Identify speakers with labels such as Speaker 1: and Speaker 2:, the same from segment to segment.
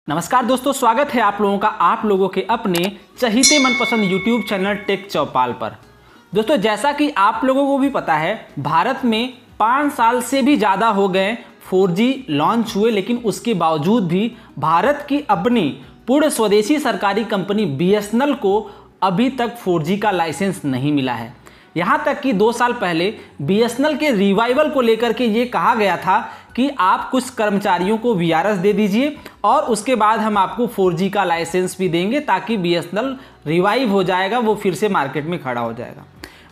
Speaker 1: नमस्कार दोस्तों, स्वागत है आप लोगों का आप लोगों के अपने चहीते मनपसंद यूट्यूब चैनल टेक चौपाल पर। दोस्तों, जैसा कि आप लोगों को भी पता है, भारत में 5 साल से भी ज़्यादा हो गए 4G लॉन्च हुए, लेकिन उसके बावजूद भी भारत की अपनी पूर्ण स्वदेशी सरकारी कंपनी BSNL को अभी तक 4G का लाइसेंस नहीं मिला है। यहाँ तक कि 2 साल पहले BSNL के रिवाइवल को लेकर के ये कहा गया था कि आप कुछ कर्मचारियों को VRS दे दीजिए और उसके बाद हम आपको 4G का लाइसेंस भी देंगे, ताकि BSNL रिवाइव हो जाएगा, वो फिर से मार्केट में खड़ा हो जाएगा।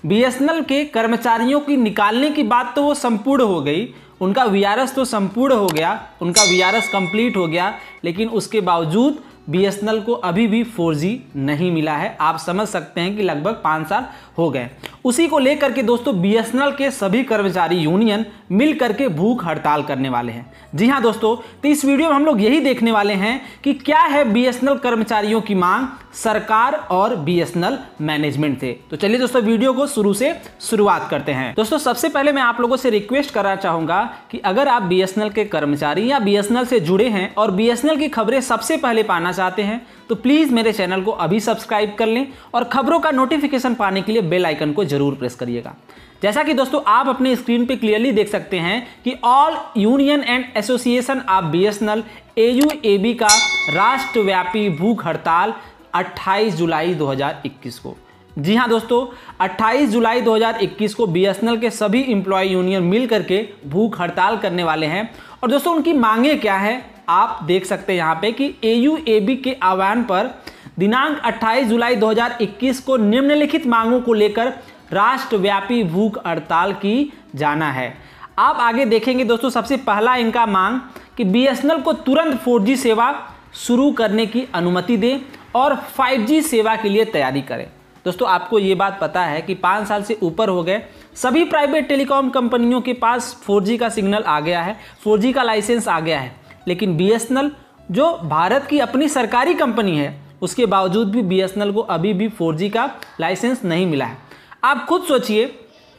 Speaker 1: BSNL के कर्मचारियों की निकालने की बात तो वो संपूर्ण हो गई, उनका VRS तो संपूर्ण हो गया, उनका VRS कंप्लीट हो गया, लेकिन उसके बावजूद BSNL को अभी भी 4G नहीं मिला है। आप समझ सकते हैं कि लगभग 5 साल हो गए। उसी को लेकर के दोस्तों BSNL के सभी कर्मचारी यूनियन मिल करके भूख हड़ताल करने वाले हैं। जी हाँ दोस्तों, तो इस वीडियो में हम लोग यही देखने वाले हैं कि क्या है BSNL कर्मचारियों की मांग सरकार और BSNL मैनेजमेंट से। तो चलिए दोस्तों, वीडियो को शुरू से शुरुआत करते हैं। दोस्तों, सबसे पहले मैं आप लोगों से रिक्वेस्ट करना चाहूंगा कि अगर आप BSNL के कर्मचारी या BSNL से जुड़े हैं और BSNL की खबरें सबसे पहले पाना चाहते हैं, तो प्लीज मेरे चैनल को अभी सब्सक्राइब कर लें और खबरों का नोटिफिकेशन पाने के लिए बेल आइकन को जरूर प्रेस करिएगा। जैसा कि दोस्तों आप अपने स्क्रीन पे क्लियरली देख सकते हैं कि all union and association of BSNL AUAB का राष्ट्रव्यापी भूख हड़ताल 28 जुलाई 2021 को। जी हाँ दोस्तों, 28 जुलाई 2021 को BSNL के सभी एम्प्लॉय यूनियन मिल करके भूख हड़ताल करने वाले हैं। और दोस्तों, उनकी मांगे क्या है आप देख सकते हैं यहाँ पे कि AUAB के आह्वान पर दिनांक 28 जुलाई 2021 को निम्नलिखित मांगों को लेकर राष्ट्रव्यापी भूख हड़ताल की जाना है। आप आगे देखेंगे दोस्तों, सबसे पहला इनका मांग कि BSNL को तुरंत 4G सेवा शुरू करने की अनुमति दें और 5G सेवा के लिए तैयारी करें। दोस्तों, आपको ये बात पता है कि 5 साल से ऊपर हो गए, सभी प्राइवेट टेलीकॉम कंपनियों के पास 4G का सिग्नल आ गया है, 4G का लाइसेंस आ गया है, लेकिन BSNL जो भारत की अपनी सरकारी कंपनी है, उसके बावजूद भी BSNL को अभी भी 4G का लाइसेंस नहीं मिला है। आप खुद सोचिए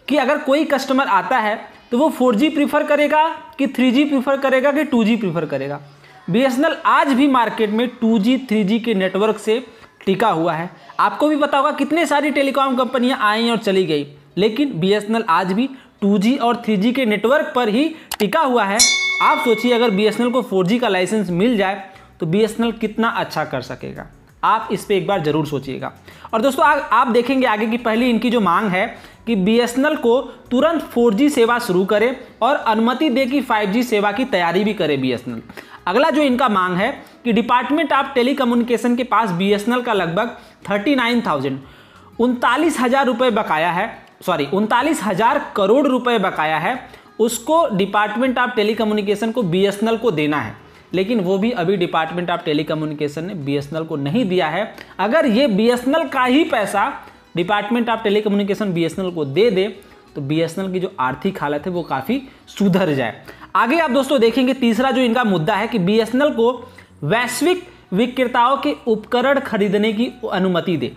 Speaker 1: कि अगर कोई कस्टमर आता है तो वो 4G प्रीफर करेगा कि 3G प्रीफर करेगा कि 2G प्रीफर करेगा। BSNL आज भी मार्केट में 2G 3G के नेटवर्क से टिका हुआ है। आपको भी पता होगा कितने सारी टेलीकॉम कंपनियां आई और चली गई, लेकिन BSNL आज भी 2G और 3G के नेटवर्क पर ही टिका हुआ है। आप सोचिए अगर BSNL को 4G का लाइसेंस मिल जाए तो BSNL कितना अच्छा कर सकेगा। आप इस पे एक बार जरूर सोचिएगा। और दोस्तों आप देखेंगे आगे की पहली इनकी जो मांग है कि BSNL को तुरंत 4G सेवा शुरू करे और अनुमति दे कि 5G सेवा की तैयारी भी करे BSNL। अगला जो इनका मांग है कि डिपार्टमेंट ऑफ टेलीकम्युनिकेशन के पास BSNL का लगभग 39,000 रुपये बकाया है, 39,000 करोड़ रुपए बकाया है, उसको डिपार्टमेंट ऑफ टेलीकम्युनिकेशन को BSNL को देना है, लेकिन वो भी अभी डिपार्टमेंट ऑफ टेलीकम्युनिकेशन ने BSNL को नहीं दिया है। अगर ये BSNL का ही पैसा डिपार्टमेंट ऑफ टेलीकम्युनिकेशन BSNL को दे दे तो BSNL की जो आर्थिक हालत है वो काफ़ी सुधर जाए। आगे आप दोस्तों देखेंगे तीसरा जो इनका मुद्दा है कि BSNL को वैश्विक विक्रेताओं के उपकरण खरीदने की अनुमति दे।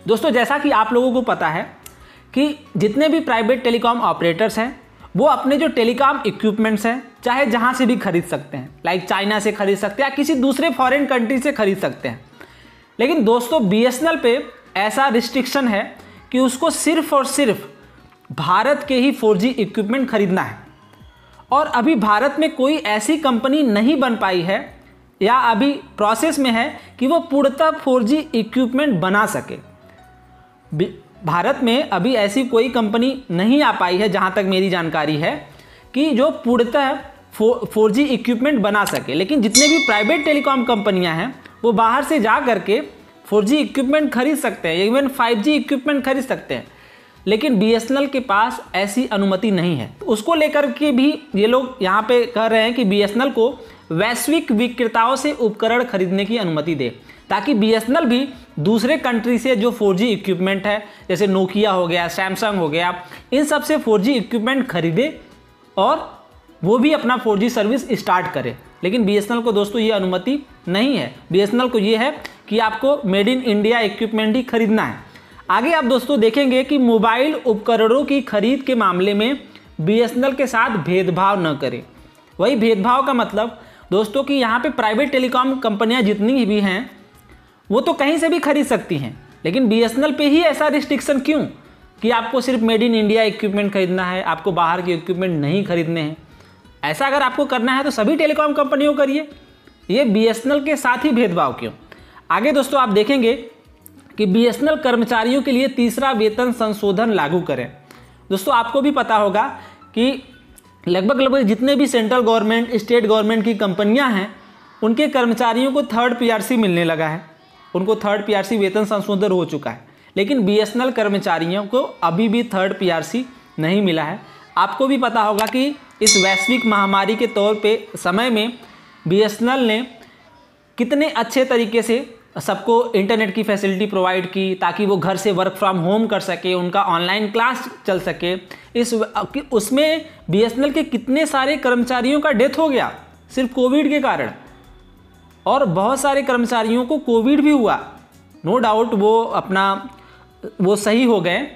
Speaker 1: दोस्तों, जैसा कि आप लोगों को पता है कि जितने भी प्राइवेट टेलीकॉम ऑपरेटर्स हैं वो अपने जो टेलीकॉम इक्विपमेंट्स हैं चाहे जहां से भी खरीद सकते हैं, लाइक चाइना से खरीद सकते हैं या किसी दूसरे फॉरेन कंट्री से खरीद सकते हैं। लेकिन दोस्तों BSNL पे ऐसा रिस्ट्रिक्शन है कि उसको सिर्फ और सिर्फ भारत के ही 4G इक्विपमेंट खरीदना है। और अभी भारत में कोई ऐसी कंपनी नहीं बन पाई है या अभी प्रोसेस में है कि वो पूर्णतः 4G इक्विपमेंट बना सके। भारत में अभी ऐसी कोई कंपनी नहीं आ पाई है, जहां तक मेरी जानकारी है, कि जो पूर्णतः 4G इक्विपमेंट बना सके। लेकिन जितने भी प्राइवेट टेलीकॉम कंपनियां हैं वो बाहर से जा करके 4G इक्विपमेंट खरीद सकते हैं, इवन 5G इक्विपमेंट खरीद सकते हैं, लेकिन BSNL के पास ऐसी अनुमति नहीं है। उसको लेकर के भी ये लोग यहाँ पे कह रहे हैं कि BSNL को वैश्विक विक्रेताओं से उपकरण खरीदने की अनुमति दे, ताकि BSNL भी दूसरे कंट्री से जो 4G इक्विपमेंट है, जैसे नोकिया हो गया, सैमसंग हो गया, इन सब से 4G इक्विपमेंट खरीदे और वो भी अपना 4G सर्विस स्टार्ट करे। लेकिन BSNL को दोस्तों ये अनुमति नहीं है। BSNL को ये है कि आपको मेड इन इंडिया इक्विपमेंट ही खरीदना है। आगे आप दोस्तों देखेंगे कि मोबाइल उपकरणों की खरीद के मामले में BSNL के साथ भेदभाव न करें। वही भेदभाव का मतलब दोस्तों कि यहाँ पे प्राइवेट टेलीकॉम कंपनियाँ जितनी भी हैं वो तो कहीं से भी खरीद सकती हैं, लेकिन BSNL पे ही ऐसा रिस्ट्रिक्शन क्यों कि आपको सिर्फ मेड इन इंडिया इक्विपमेंट खरीदना है, आपको बाहर के इक्विपमेंट नहीं खरीदने हैं। ऐसा अगर आपको करना है तो सभी टेलीकॉम कंपनियों करिए, ये BSNL के साथ ही भेदभाव क्यों। आगे दोस्तों आप देखेंगे कि BSNL कर्मचारियों के लिए तीसरा वेतन संशोधन लागू करें। दोस्तों आपको भी पता होगा कि लगभग जितने भी सेंट्रल गवर्नमेंट, स्टेट गवर्नमेंट की कंपनियां हैं उनके कर्मचारियों को थर्ड PRC मिलने लगा है, उनको थर्ड PRC वेतन संशोधन हो चुका है, लेकिन BSNL कर्मचारियों को अभी भी थर्ड PRC नहीं मिला है। आपको भी पता होगा कि इस वैश्विक महामारी के समय में BSNL ने कितने अच्छे तरीके से सबको इंटरनेट की फैसिलिटी प्रोवाइड की ताकि वो घर से वर्क फ्रॉम होम कर सके, उनका ऑनलाइन क्लास चल सके। उसमें BSNL के कितने सारे कर्मचारियों का डेथ हो गया सिर्फ कोविड के कारण, और बहुत सारे कर्मचारियों को कोविड भी हुआ। नो डाउट वो सही हो गए,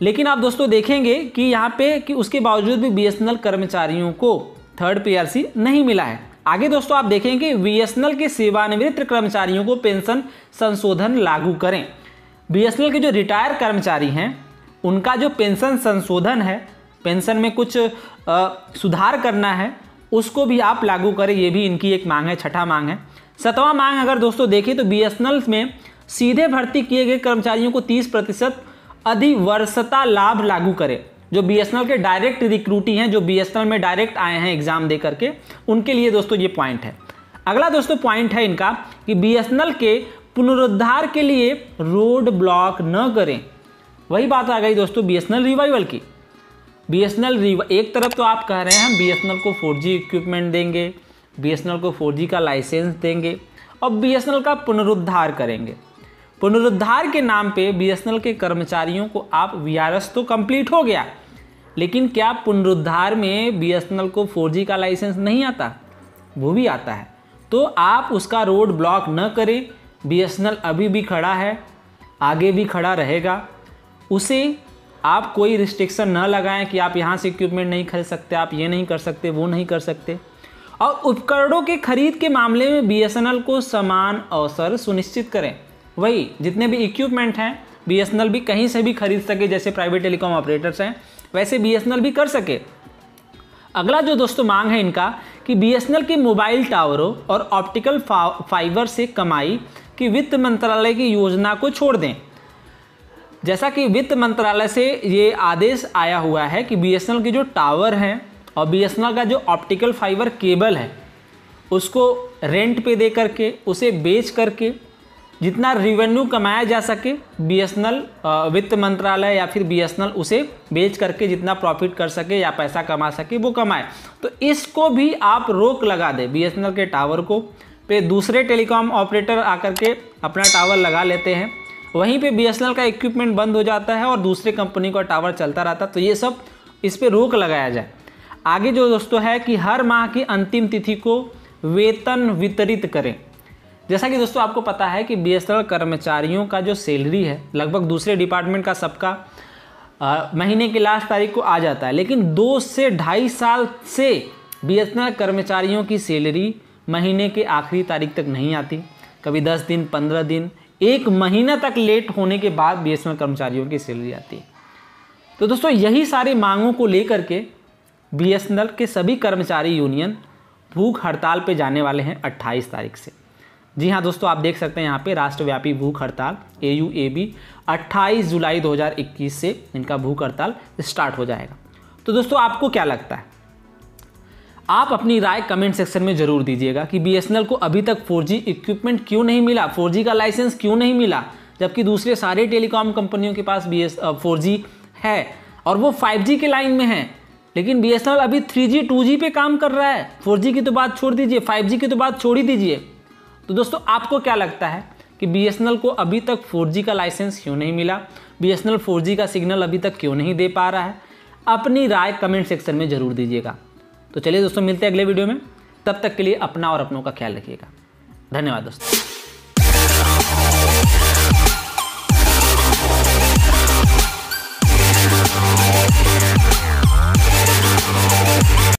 Speaker 1: लेकिन आप दोस्तों देखेंगे कि यहाँ पे कि उसके बावजूद भी BSNL कर्मचारियों को थर्ड PRC नहीं मिला है। आगे दोस्तों आप देखेंगे BSNL के सेवानिवृत्त कर्मचारियों को पेंशन संशोधन लागू करें। BSNL के जो रिटायर कर्मचारी हैं उनका जो पेंशन संशोधन है, पेंशन में कुछ सुधार करना है, उसको भी आप लागू करें, ये भी इनकी एक मांग है, छठा मांग है। सातवां मांग अगर दोस्तों देखें तो BSNL में सीधे भर्ती किए गए कर्मचारियों को 30% अधिवर्षता लाभ लागू करें। जो BSNL के डायरेक्ट रिक्रूटी हैं, जो BSNL में डायरेक्ट आए हैं एग्जाम दे करके, उनके लिए दोस्तों ये पॉइंट है। अगला दोस्तों पॉइंट है इनका कि BSNL के पुनरुद्धार के लिए रोड ब्लॉक न करें। वही बात आ गई दोस्तों BSNL रिवाइवल की। एक तरफ तो आप कह रहे हैं हम BSNL को 4G इक्विपमेंट देंगे, BSNL को 4G का लाइसेंस देंगे और BSNL का पुनरुद्धार करेंगे। पुनरुद्धार के नाम पे BSNL के कर्मचारियों को आप VRS तो कंप्लीट हो गया, लेकिन क्या पुनरुद्धार में BSNL को 4G का लाइसेंस नहीं आता? वो भी आता है। तो आप उसका रोड ब्लॉक न करें। BSNL अभी भी खड़ा है, आगे भी खड़ा रहेगा। उसे आप कोई रिस्ट्रिक्शन न लगाएं कि आप यहाँ से इक्विपमेंट नहीं खरीद सकते, आप ये नहीं कर सकते, वो नहीं कर सकते। और उपकरणों के खरीद के मामले में BSNL को समान अवसर सुनिश्चित करें। वही जितने भी इक्विपमेंट हैं BSNL भी कहीं से भी खरीद सके, जैसे प्राइवेट टेलीकॉम ऑपरेटर्स हैं वैसे BSNL भी कर सके। अगला जो दोस्तों मांग है इनका कि BSNL के मोबाइल टावरों और ऑप्टिकल फाइबर से कमाई की वित्त मंत्रालय की योजना को छोड़ दें। जैसा कि वित्त मंत्रालय से ये आदेश आया हुआ है कि BSNL के जो टावर हैं और BSNL का जो ऑप्टिकल फाइबर केबल है उसको रेंट पे दे करके, उसे बेच करके जितना रिवेन्यू कमाया जा सके, BSNL वित्त मंत्रालय या फिर BSNL उसे बेच करके जितना प्रॉफिट कर सके या पैसा कमा सके वो कमाए। तो इसको भी आप रोक लगा दें। BSNL के टावर को पे दूसरे टेलीकॉम ऑपरेटर आकर के अपना टावर लगा लेते हैं, वहीं पे BSNL का इक्विपमेंट बंद हो जाता है और दूसरे कंपनी का टावर चलता रहता। तो ये सब इस पर रोक लगाया जाए। आगे जो दोस्तों है कि हर माह की अंतिम तिथि को वेतन वितरित करें। जैसा कि दोस्तों आपको पता है कि BSNL कर्मचारियों का जो सैलरी है लगभग दूसरे डिपार्टमेंट का सबका महीने की लास्ट तारीख को आ जाता है, लेकिन 2 से 2.5 साल से BSNL कर्मचारियों की सैलरी महीने के आखिरी तारीख तक नहीं आती। कभी 10 दिन, 15 दिन, 1 महीना तक लेट होने के बाद BSNL कर्मचारियों की सैलरी आती है। तो दोस्तों यही सारी मांगों को लेकर के BSNL के सभी कर्मचारी यूनियन भूख हड़ताल पे जाने वाले हैं 28 तारीख से। जी हाँ दोस्तों, आप देख सकते हैं यहाँ पे राष्ट्रव्यापी भूख हड़ताल AUAB 28 जुलाई 2021 से इनका भूख हड़ताल स्टार्ट हो जाएगा। तो दोस्तों आपको क्या लगता है? आप अपनी राय कमेंट सेक्शन में ज़रूर दीजिएगा कि BSNL को अभी तक 4G इक्विपमेंट क्यों नहीं मिला, 4G का लाइसेंस क्यों नहीं मिला, जबकि दूसरे सारे टेलीकॉम कंपनियों के पास 4G है और वो 5G के लाइन में है, लेकिन BSNL अभी 3G 2G पे काम कर रहा है। 4G की तो बात छोड़ दीजिए, 5G की तो बात छोड़ ही दीजिए। तो दोस्तों आपको क्या लगता है कि BSNL को अभी तक 4G का लाइसेंस क्यों नहीं मिला, BSNL 4G का सिग्नल अभी तक क्यों नहीं दे पा रहा है? अपनी राय कमेंट सेक्शन में ज़रूर दीजिएगा। तो चलिए दोस्तों, मिलते हैं अगले वीडियो में। तब तक के लिए अपना और अपनों का ख्याल रखिएगा। धन्यवाद दोस्तों।